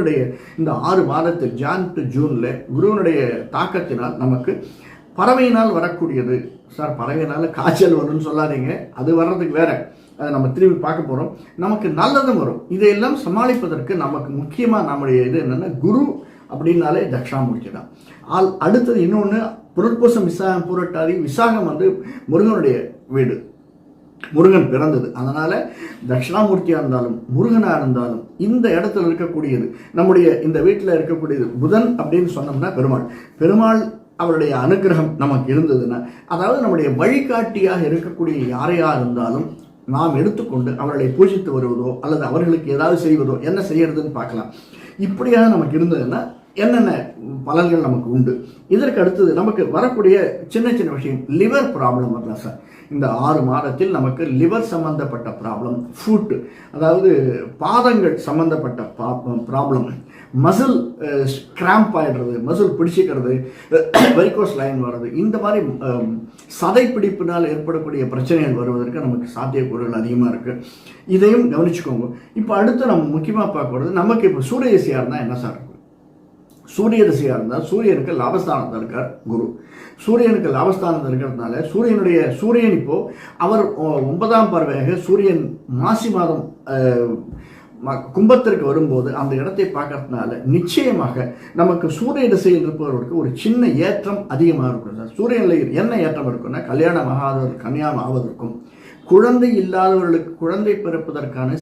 இந்த 6 மாதத்தில் John to ஜூன்ல குருவனுடைய தாக்கத்தினால் நமக்கு பறவையினால் வரக்கூடியது. சார் பறவையினால காய்ச்சல் வரும்னு சொல்லாதீங்க, அது வர்றதுக்கு வேற, அதை நம்ம திரும்பி பார்க்க போறோம். நமக்கு நல்லதும் வரும். இதையெல்லாம் சமாளிப்பதற்கு நமக்கு முக்கியமாக நம்முடைய இது என்னன்னா, குரு அப்படின்னாலே தட்சிணாமூர்த்தி தான். அடுத்தது இன்னொன்று புனர்பூசம், விசாகம், பூரட்டாதி. விசாகம் முருகனுடைய வீடு, முருகன் பிறந்தது. அதனால தட்சிணாமூர்த்தியா இருந்தாலும் முருகனா இருந்தாலும் இந்த இடத்துல இருக்கக்கூடியது, நம்முடைய இந்த வீட்டில் இருக்கக்கூடியது புதன் அப்படின்னு சொன்னோம்னா பெருமாள் அவருடைய அனுகிரகம் நமக்கு இருந்ததுன்னா, அதாவது நம்முடைய வழிகாட்டியாக இருக்கக்கூடிய யாரையா இருந்தாலும் நாம் எடுத்துக்கொண்டு அவர்களை பூஜித்து வருவதோ அல்லது அவர்களுக்கு ஏதாவது செய்வதோ, என்ன செய்யறதுன்னு பார்க்கலாம். இப்படியாக நமக்கு இருந்ததுன்னா என்னென்ன பலன்கள் நமக்கு உண்டு. இதற்கு அடுத்தது நமக்கு வரக்கூடிய சின்ன சின்ன விஷயம், லிவர் ப்ராப்ளம் வரலாம் சார். இந்த 6 மாதத்தில் நமக்கு லிவர் சம்பந்தப்பட்ட ப்ராப்ளம், ஃபுட் அதாவது பாதங்கள் சம்பந்தப்பட்ட ப்ராப்ளம், மசில் கிராம்ப் ஆயிடுறது, மசில் பிடிச்சிக்கிறது, வெரிகோஸ் லைன் வர்றது, இந்த மாதிரி சதை பிடிப்பினால் ஏற்படக்கூடிய பிரச்சனைகள் வருவதற்கு நமக்கு சாத்தியக்கூறுகள் அதிகமாக இருக்குது. இதையும் கவனிச்சுக்கோங்க. இப்போ அடுத்து நம்ம முக்கியமாக பார்க்கறது, நமக்கு இப்போ சூரிய திசையாக இருந்தால் என்ன சார் இருக்கும்? சூரிய திசையாக இருந்தால் சூரியனுக்கு லாபஸ்தானத்தில் இருக்கார் குரு. சூரியனுக்கு லாபஸ்தானத்தில் இருக்கிறதுனால சூரியன் இப்போ அவர் 9ஆம் பார்வையாக சூரியன் மாசி மாதம் கும்பத்திற்கு வரும்போது அந்த இடத்தை பார்க்கறதுனால நிச்சயமாக நமக்கு சூரிய திசையில் இருப்பவர்களுக்கு ஒரு சின்ன ஏற்றம் அதிகமாக இருக்கும் சார். சூரியனில் என்ன ஏற்றம் இருக்குன்னா, கல்யாணம் ஆகாதவர்கள் கல்யாணம் ஆவதற்கும், குழந்தை இல்லாதவர்களுக்கு குழந்தை பிறப்பதற்கான